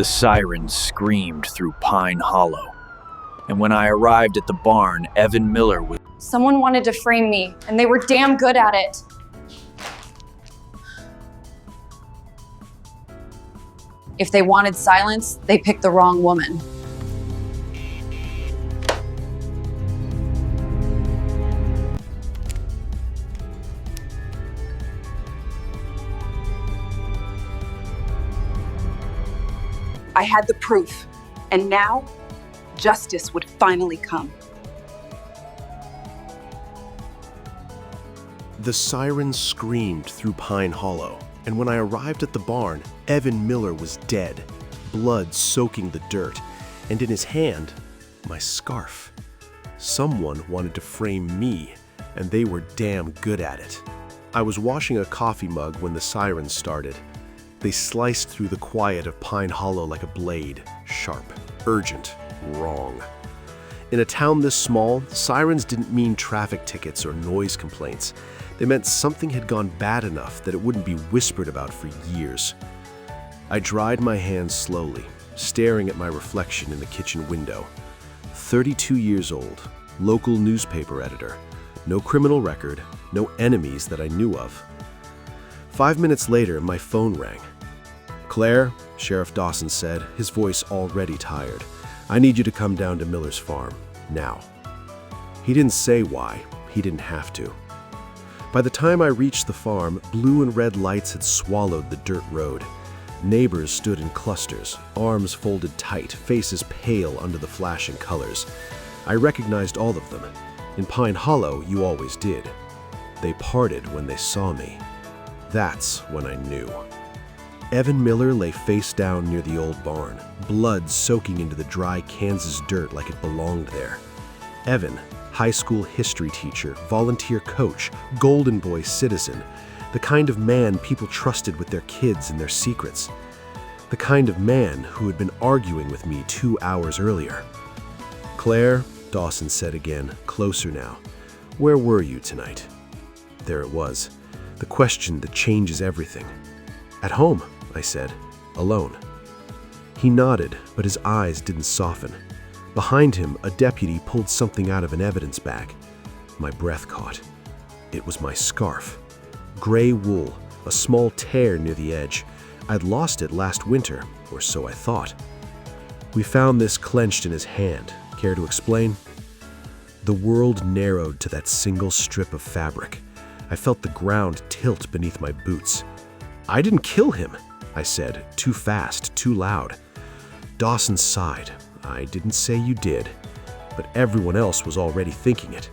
The sirens screamed through Pine Hollow, and when I arrived at the barn, Evan Miller was... Someone wanted to frame me, and they were damn good at it. If they wanted silence, they picked the wrong woman. I had the proof, and now justice would finally come. The sirens screamed through Pine Hollow, and when I arrived at the barn, Evan Miller was dead, blood soaking the dirt, and in his hand, my scarf. Someone wanted to frame me, and they were damn good at it. I was washing a coffee mug when the sirens started. They sliced through the quiet of Pine Hollow like a blade, sharp, urgent, wrong. In a town this small, sirens didn't mean traffic tickets or noise complaints. They meant something had gone bad enough that it wouldn't be whispered about for years. I dried my hands slowly, staring at my reflection in the kitchen window. 32 years old, local newspaper editor, no criminal record, no enemies that I knew of. 5 minutes later, my phone rang. "Claire," Sheriff Dawson said, his voice already tired, "I need you to come down to Miller's farm, now." He didn't say why. He didn't have to. By the time I reached the farm, blue and red lights had swallowed the dirt road. Neighbors stood in clusters, arms folded tight, faces pale under the flashing colors. I recognized all of them. In Pine Hollow, you always did. They parted when they saw me. That's when I knew. Evan Miller lay face down near the old barn, blood soaking into the dry Kansas dirt like it belonged there. Evan, high school history teacher, volunteer coach, Golden Boy citizen, the kind of man people trusted with their kids and their secrets. The kind of man who had been arguing with me 2 hours earlier. "Claire," Dawson said again, closer now, "where were you tonight?" There it was, the question that changes everything. "At home," I said, "alone." He nodded, but his eyes didn't soften. Behind him, a deputy pulled something out of an evidence bag. My breath caught. It was my scarf. Gray wool, a small tear near the edge. I'd lost it last winter, or so I thought. We found this clenched in his hand. Care to explain? The world narrowed to that single strip of fabric. I felt the ground tilt beneath my boots. "I didn't kill him," I said, too fast, too loud. Dawson sighed. "I didn't say you did, but everyone else was already thinking it.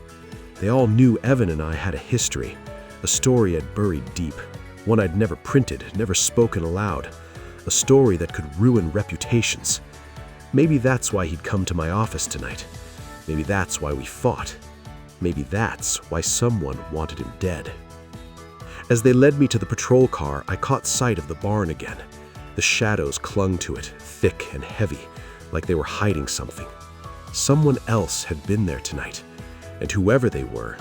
They all knew Evan and I had a history, a story I'd buried deep, one I'd never printed, never spoken aloud, a story that could ruin reputations. Maybe that's why he'd come to my office tonight. Maybe that's why we fought. Maybe that's why someone wanted him dead." As they led me to the patrol car, I caught sight of the barn again. The shadows clung to it, thick and heavy, like they were hiding something. Someone else had been there tonight, and whoever they were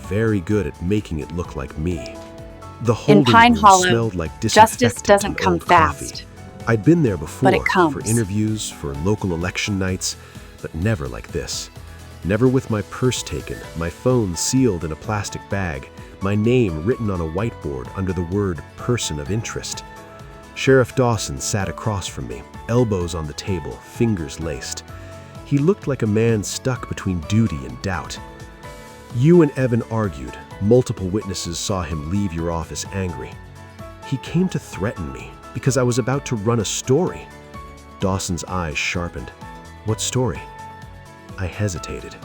very good at making it look like me. The holding Pine room Hollow, smelled like justice disinfectant doesn't and come old coffee. fast. I'd been there before, But it comes. for interviews, for local election nights, but never like this. Never with my purse taken, my phone sealed in a plastic bag, my name written on a whiteboard under the word "person of interest." Sheriff Dawson sat across from me, elbows on the table, fingers laced. He looked like a man stuck between duty and doubt. "You and Evan argued. Multiple witnesses saw him leave your office angry. He came to threaten me because I was about to run a story." Dawson's eyes sharpened. "What story?" I hesitated.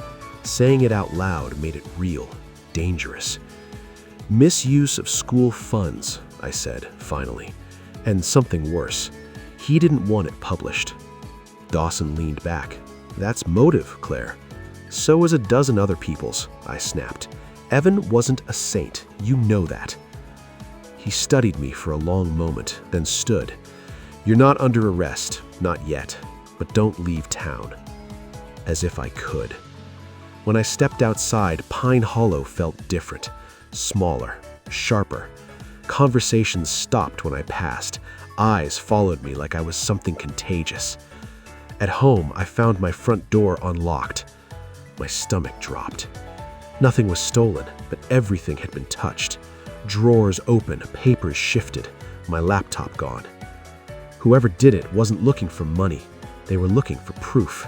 Saying it out loud made it real, dangerous. "Misuse of school funds," I said, finally. "And something worse. He didn't want it published." Dawson leaned back. "That's motive, Claire. So is a dozen other people's," I snapped. "Evan wasn't a saint. You know that." He studied me for a long moment, then stood. "You're not under arrest, not yet, but don't leave town." As if I could. When I stepped outside, Pine Hollow felt different. Smaller, sharper. Conversations stopped when I passed. eyes followed me like I was something contagious. At home, I found my front door unlocked. My stomach dropped. Nothing was stolen, but everything had been touched. Drawers open, papers shifted, my laptop gone. Whoever did it wasn't looking for money. They were looking for proof.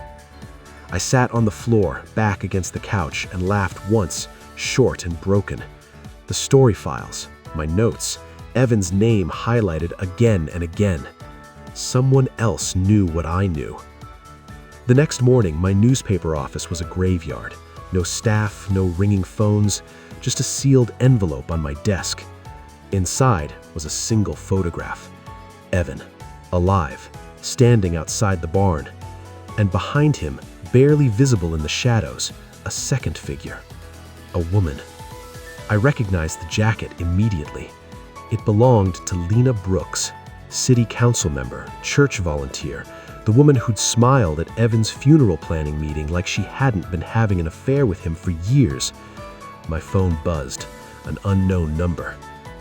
I sat on the floor, back against the couch, and laughed once, short and broken. The story files, my notes, Evan's name highlighted again and again. Someone else knew what I knew. The next morning, my newspaper office was a graveyard. No staff, no ringing phones, just a sealed envelope on my desk. Inside was a single photograph. Evan, alive, standing outside the barn. And behind him, barely visible in the shadows, a second figure. A woman. I recognized the jacket immediately. It belonged to Lena Brooks, city council member, church volunteer, the woman who'd smiled at Evan's funeral planning meeting like she hadn't been having an affair with him for years. My phone buzzed, an unknown number.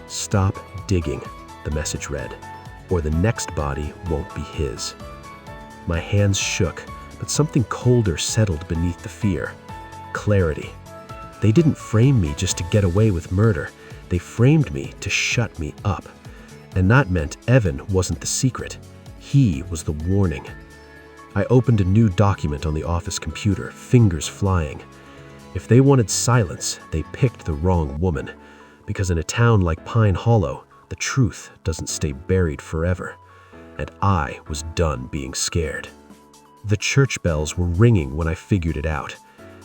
"Stop digging," the message read, "or the next body won't be his." My hands shook, but something colder settled beneath the fear. Clarity. They didn't frame me just to get away with murder. They framed me to shut me up. And that meant Evan wasn't the secret. He was the warning. I opened a new document on the office computer, fingers flying. If they wanted silence, they picked the wrong woman. Because in a town like Pine Hollow, the truth doesn't stay buried forever. And I was done being scared. The church bells were ringing when I figured it out.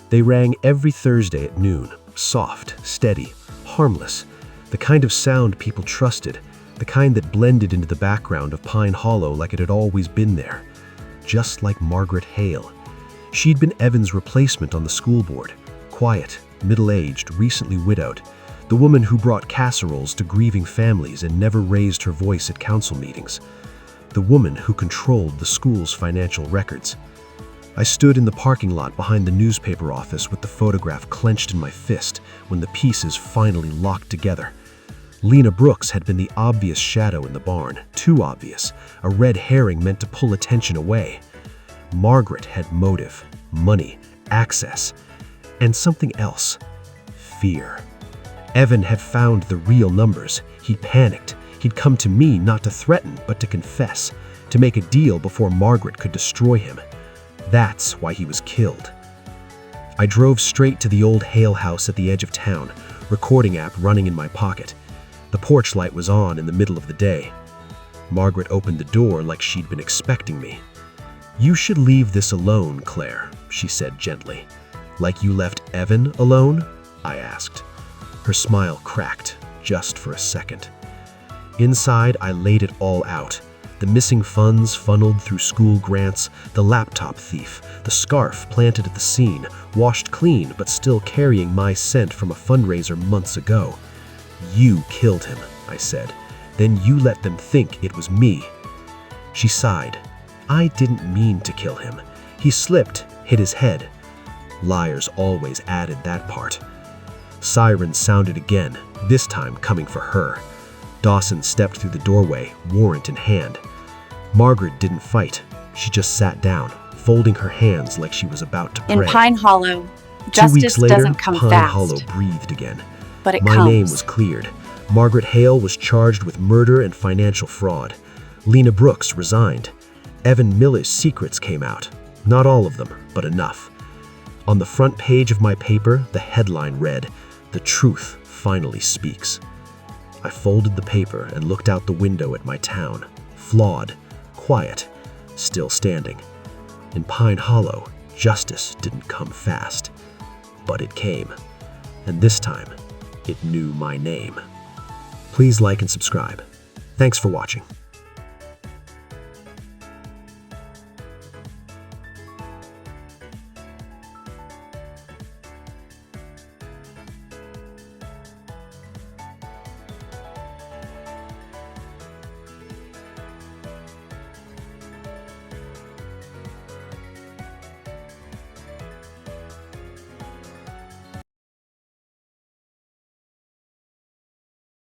They rang every Thursday at noon, soft, steady, harmless, the kind of sound people trusted, the kind that blended into the background of Pine Hollow like it had always been there. Just like Margaret Hale. She'd been Evan's replacement on the school board, quiet, middle-aged, recently widowed, the woman who brought casseroles to grieving families and never raised her voice at council meetings, the woman who controlled the school's financial records. I stood in the parking lot behind the newspaper office with the photograph clenched in my fist when the pieces finally locked together. Lena Brooks had been the obvious shadow in the barn, too obvious, a red herring meant to pull attention away. Margaret had motive, money, access, and something else, fear. Evan had found the real numbers. He'd panicked. He'd come to me not to threaten, but to confess, to make a deal before Margaret could destroy him. That's why he was killed. I drove straight to the old Hale house at the edge of town, recording app running in my pocket. The porch light was on in the middle of the day. Margaret opened the door like she'd been expecting me. "You should leave this alone, Claire," she said gently. "Like you left Evan alone?" I asked. Her smile cracked, just for a second. Inside, I laid it all out. The missing funds funneled through school grants, the laptop thief, the scarf planted at the scene, washed clean but still carrying my scent from a fundraiser months ago. "You killed him," I said. "Then you let them think it was me." She sighed. "I didn't mean to kill him. He slipped, hit his head." Liars always added that part. Sirens sounded again, this time coming for her. Dawson stepped through the doorway, warrant in hand. Margaret didn't fight. She just sat down, folding her hands like she was about to pray. In Pine Hollow, 2 justice weeks later, doesn't come Pine fast, Hollow breathed again. but it My comes. name was cleared. Margaret Hale was charged with murder and financial fraud. Lena Brooks resigned. Evan Miller's secrets came out. Not all of them, but enough. On the front page of my paper, the headline read, "The truth finally speaks." I folded the paper and looked out the window at my town, flawed, quiet, still standing. In Pine Hollow, justice didn't come fast, but it came. And this time, it knew my name. Please like and subscribe. Thanks for watching.